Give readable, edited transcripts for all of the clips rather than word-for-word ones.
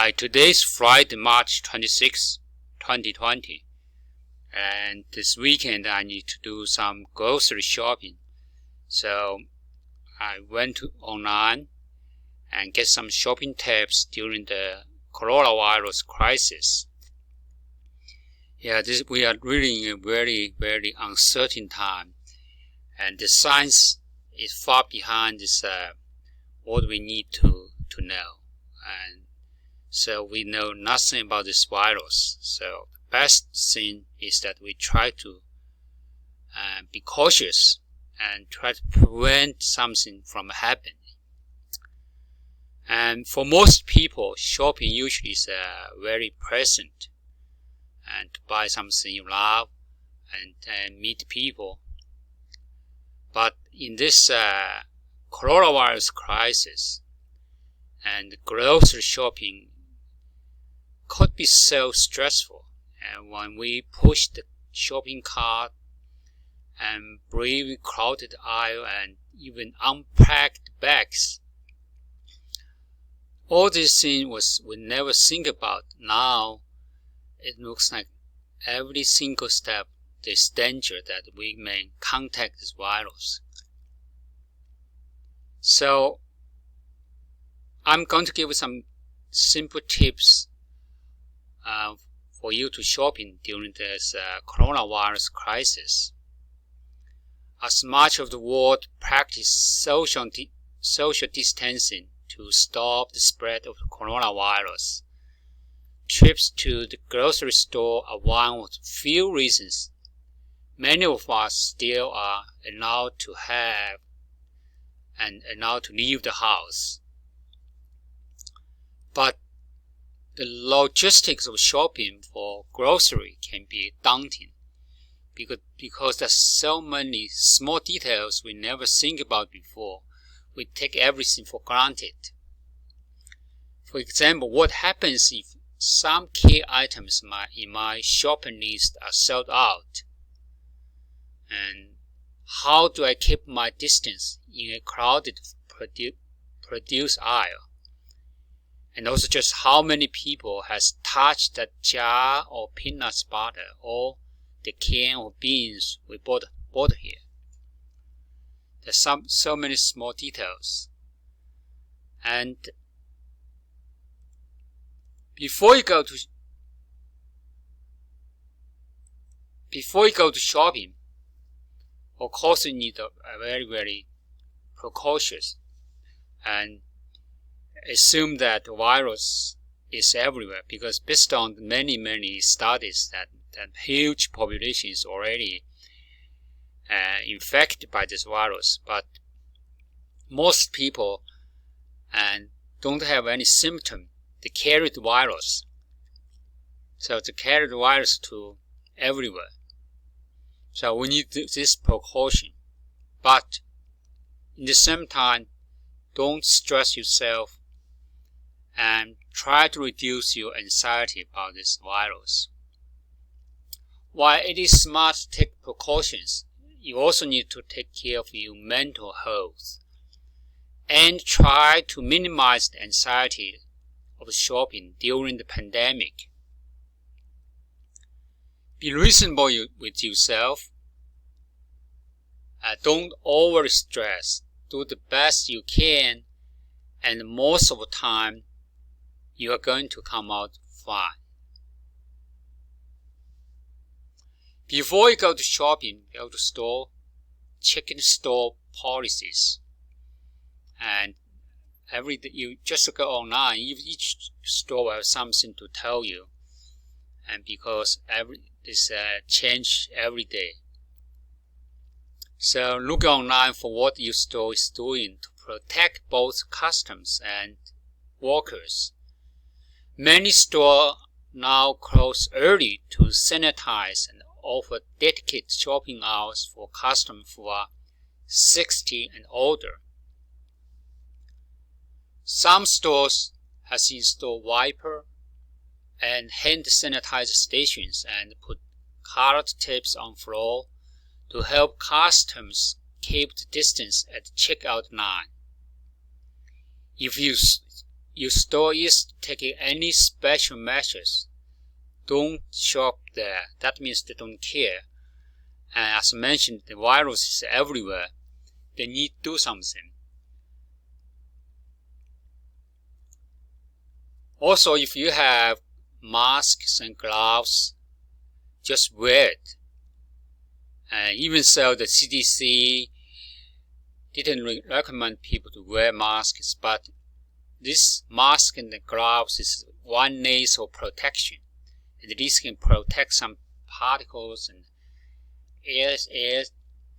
Hi, today's Friday, March 26, 2020, and this weekend I need to do some grocery shopping. So I went online and get some shopping tips during the coronavirus crisis. We are really in a very, very uncertain time, and the science is far behind this what we need to know. And so we know nothing about this virus. So the best thing is that we try to be cautious and try to prevent something from happening. And for most people, shopping usually is very pleasant, and to buy something you love and meet people. But in this coronavirus crisis, and grocery shopping could be so stressful, and when we push the shopping cart and brave crowded aisle and even unpacked bags, all these things we never think about. Now it looks like every single step there's danger that we may contact this virus. So I'm going to give you some simple tips for you to shopping during this coronavirus crisis. As much of the world practice social distancing to stop the spread of the coronavirus, trips to the grocery store are one of the few reasons many of us still are allowed to have and allowed to leave the house. But the logistics of shopping for grocery can be daunting because there's so many small details we never think about before. We take everything for granted. For example, what happens if some key items in my shopping list are sold out? And how do I keep my distance in a crowded produce aisle? And also just how many people has touched that jar of peanut butter or the can of beans we bought here. There's so many small details. And before you go to shopping, of course you need a very, very precautious and assume that the virus is everywhere, because based on many studies that huge population is already infected by this virus, but most people don't have any symptom. They carry the virus, so they carry the virus to everywhere. So we need this precaution, but in the same time, don't stress yourself and try to reduce your anxiety about this virus. While it is smart to take precautions, you also need to take care of your mental health and try to minimize the anxiety of shopping during the pandemic. Be reasonable with yourself. Don't over stress. Do the best you can, and most of the time you are going to come out fine. Before you go to shopping, go to store, check in the store policies. And every day you just go online, each store will have something to tell you. And because this change every day. So look online for what your store is doing to protect both customers and workers. Many stores now close early to sanitize and offer dedicated shopping hours for customers who are 60 and older. Some stores have installed wiper and hand sanitizer stations and put colored tapes on floor to help customers keep the distance at the checkout line. If your store is taking any special measures, don't shop there. That means they don't care. And as mentioned, the virus is everywhere. They need to do something. Also, if you have masks and gloves, just wear it. And even so, the CDC didn't recommend people to wear masks, but this mask and the gloves is one nasal protection. At least can protect some particles and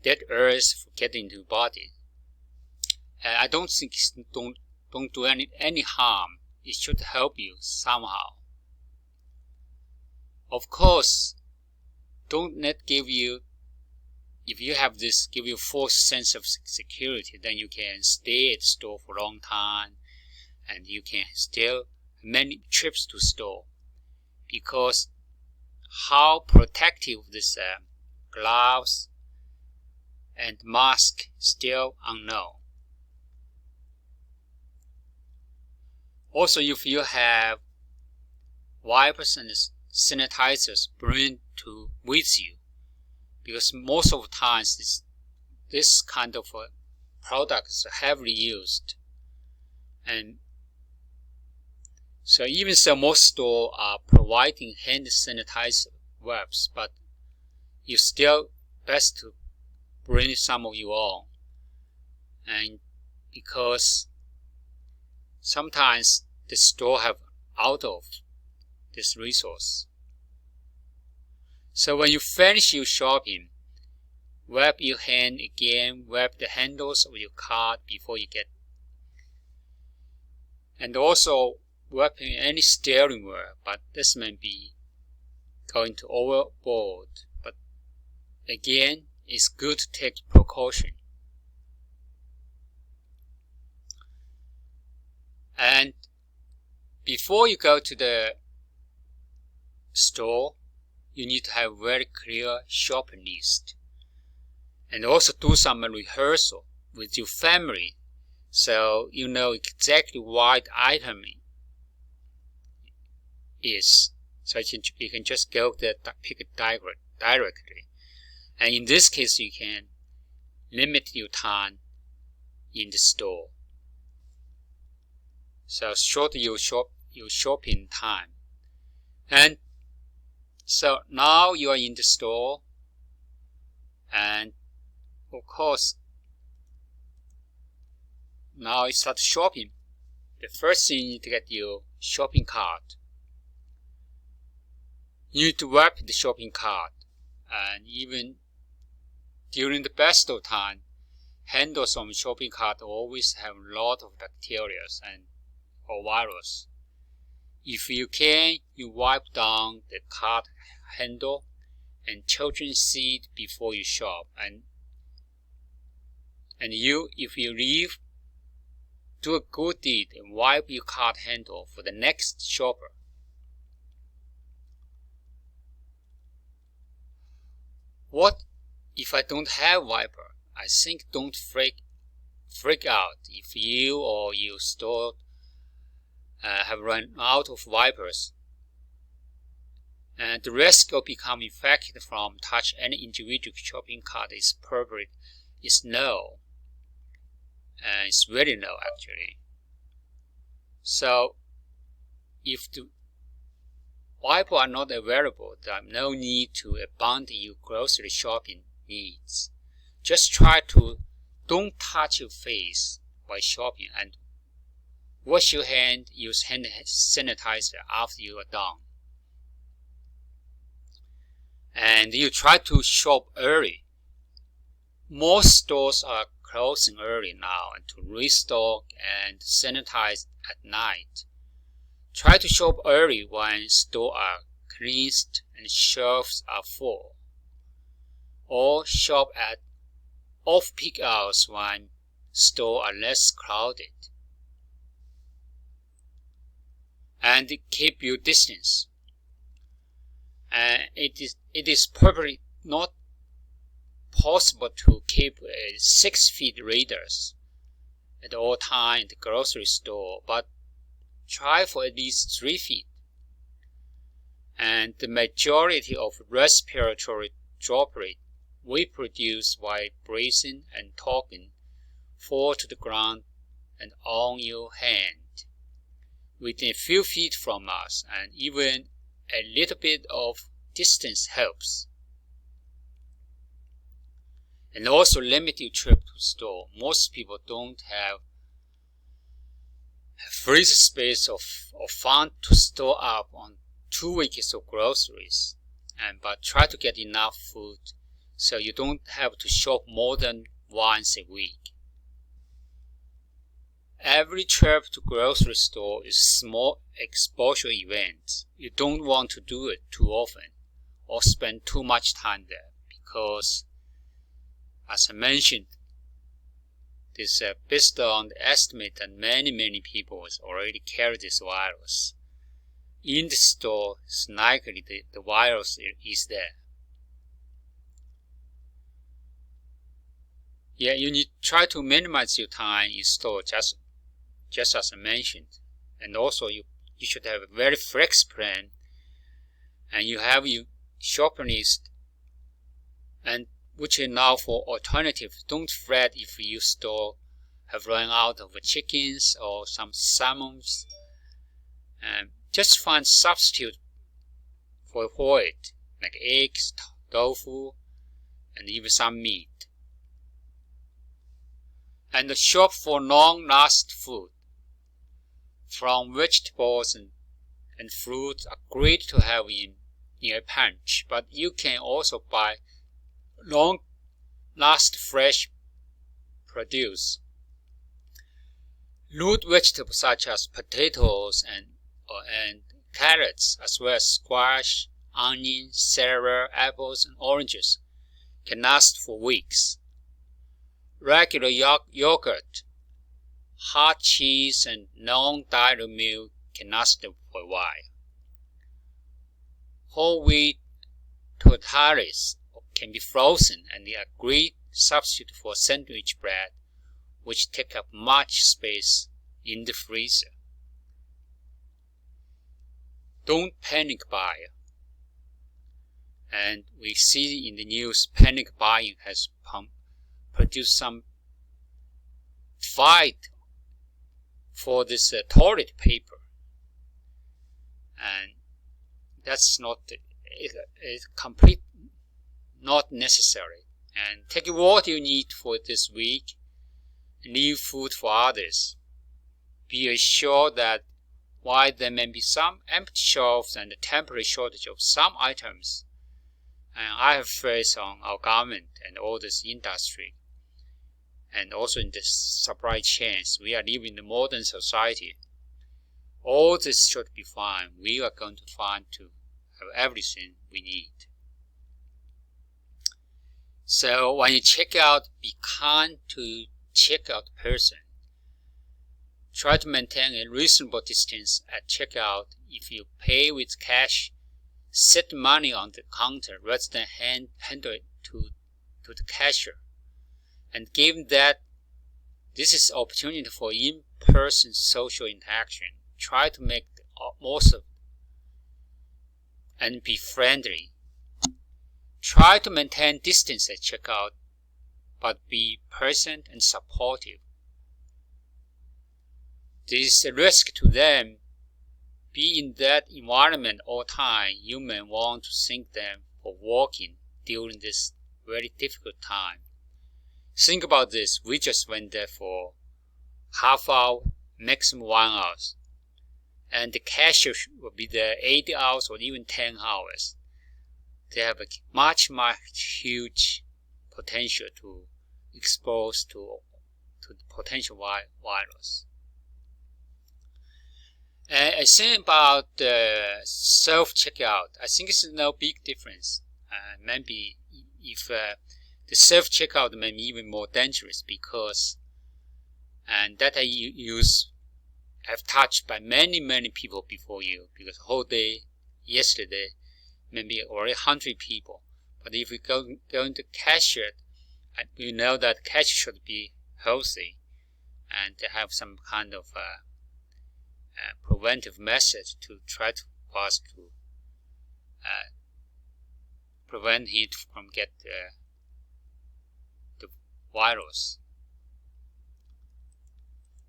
dead earth from getting into the body. I don't think it don't do any harm. It should help you somehow. Of course, don't let give you, if you have this, give you false sense of security, then you can stay at the store for a long time and you can still many trips to store, because how protective this gloves and mask still unknown. Also, if you have wipers and sanitizers, bring with you, because most of the times this kind of product is heavily used. And so even so, most stores are providing hand sanitizer wipes, but you still best to bring some of your own. And because sometimes the store have out of this resource. So when you finish your shopping, wipe your hand again, wipe the handles of your cart before you get. And also wiping any steering wheel, but this may be going to overboard. But again, it's good to take precaution. And before you go to the store, you need to have a very clear shopping list. And also do some rehearsal with your family, so you know exactly what item is. So you can just go there, pick it directly. And in this case, you can limit your time in the store. So shorten your shopping time. And so now you are in the store, and of course, now you start shopping. The first thing, you need to get your shopping cart. You need to wipe the shopping cart, and even during the best of time, handles on the shopping cart always have a lot of bacteria or virus. If you can, you wipe down the cart handle, and children see it before you shop. And if you leave, do a good deed and wipe your cart handle for the next shopper. What if I don't have wiper? I think don't freak out if you or your store have run out of wipers. And the risk of becoming infected from touch any individual shopping cart is low. And it's very low actually. So if the wipers are not available, there is no need to abandon your grocery shopping needs. Just try to don't touch your face while shopping, and wash your hand, use hand sanitizer after you are done. And you try to shop early. Most stores are closing early now, and to restock and sanitize at night. Try to shop early when stores are cleansed and shelves are full. Or shop at off-peak hours when stores are less crowded. And keep your distance. It is probably not possible to keep 6 feet radius at all times in the grocery store, but try for at least 3 feet. And the majority of respiratory droplets we produce while breathing and talking fall to the ground and on your hand, within a few feet from us, and even a little bit of distance helps. And also limit your trip to store. Most people don't have a freezer space or fund to store up on 2 weeks of groceries, but try to get enough food so you don't have to shop more than once a week. Every trip to grocery store is a small exposure event. You don't want to do it too often or spend too much time there, because, as I mentioned, this based on the estimate that many people already carry this virus. In the store, it's likely the virus is there. Yeah, you need to try to minimize your time in store, just as I mentioned. And also, you should have a very flexible plan, and you have your shopping list, and which allow for alternatives. Don't fret if your store have run out of chickens or some salmons. Just find substitute for it, like eggs, tofu, and even some meat. And shop for long-lasting food. From vegetables and fruits are great to have in a punch, but you can also buy long-lasting fresh produce. Root vegetables such as potatoes and carrots, as well as squash, onions, celery, apples, and oranges, can last for weeks. Regular yogurt, hard cheese, and non-dairy milk can last for a while. Whole wheat tortillas can be frozen, and they are a great substitute for sandwich bread, which take up much space in the freezer. Don't panic buy. And we see in the news, panic buying has produced some fight for this toilet paper, and that's not complete, not necessary. And take what you need for this week, and leave food for others. Be assured that while there may be some empty shelves and a temporary shortage of some items, and I have faith on our government and all this industry, and also in the supply chains. We are living in a modern society. All this should be fine. We are going to find to have everything we need. So when you check out, be kind to checkout person. Try to maintain a reasonable distance at checkout. If you pay with cash, set money on the counter rather than hand it to the cashier. And given that this is an opportunity for in-person social interaction, try to make the most of it and be friendly. Try to maintain distance at checkout, but be present and supportive. There is a risk to them. Be in that environment all the time. You may want to thank them for working during this very difficult time. Think about this. We just went there for half hour, maximum 1 hour. And the cashier will be there 8 hours or even 10 hours. They have a much huge potential to expose to the potential virus. And I think about the self-checkout. I think it's no big difference. Maybe if the self-checkout may be even more dangerous, because and that I have touched by many people before you, because the whole day yesterday maybe already 100 people. But if we go into cashier, we know that cashier should be healthy and have some kind of preventive methods to try to prevent it from get the virus.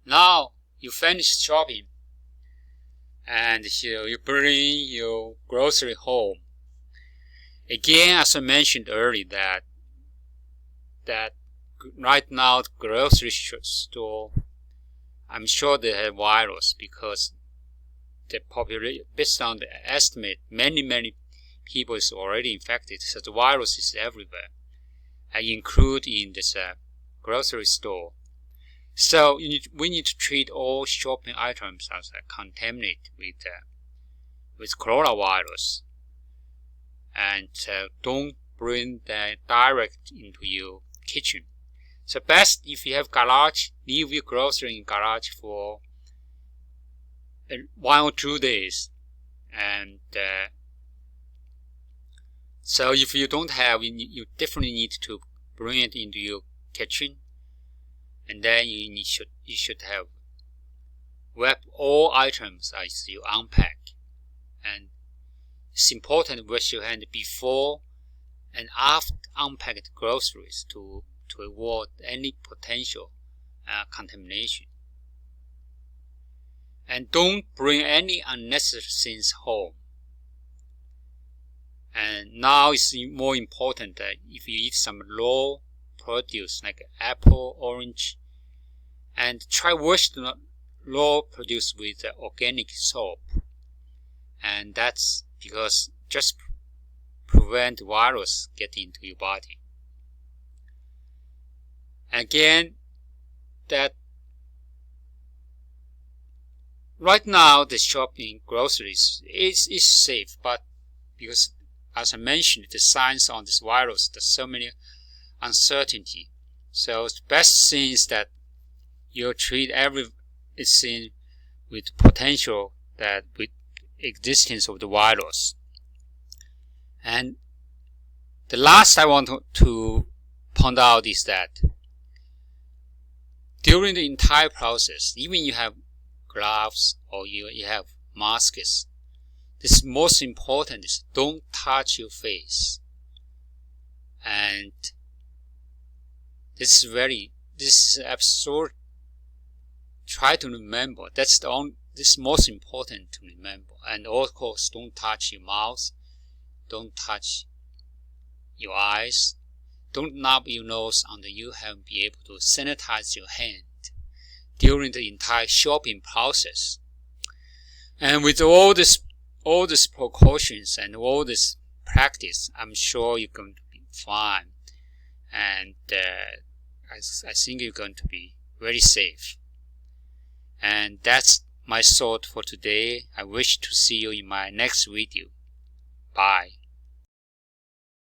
Now you finish shopping and you bring your grocery home. Again, as I mentioned earlier, that right now the grocery store, I'm sure they have virus because the population, based on the estimate, many people is already infected. So the virus is everywhere, include in this grocery store. So we need to treat all shopping items as contaminated with coronavirus, and don't bring that direct into your kitchen. So best if you have garage, leave your grocery in garage for 1 or 2 days, and so if you don't have, you definitely need to bring it into your kitchen, and then you should have wrap all items as you unpack. And it's important to wash your hand before and after unpacked groceries to avoid any potential contamination. And don't bring any unnecessary things home. And now it's more important that if you eat some raw produce like apple, orange, and try wash the raw produce with organic soap. And that's because just prevent virus getting into your body. Again, that right now the shopping groceries is safe, but because as I mentioned, the science on this virus, there's so many uncertainty. So the best thing is that you treat everything with potential, that with existence of the virus. And the last I want to point out is that during the entire process, even you have gloves or you have masks, this most important is don't touch your face. And this is absurd. Try to remember. This is most important to remember. And of course, don't touch your mouth. Don't touch your eyes. Don't rub your nose until you have been able to sanitize your hand during the entire shopping process. And with all these precautions and all this practice, I'm sure you're going to be fine. And I think you're going to be very safe. And that's my thought for today. I wish to see you in my next video. Bye.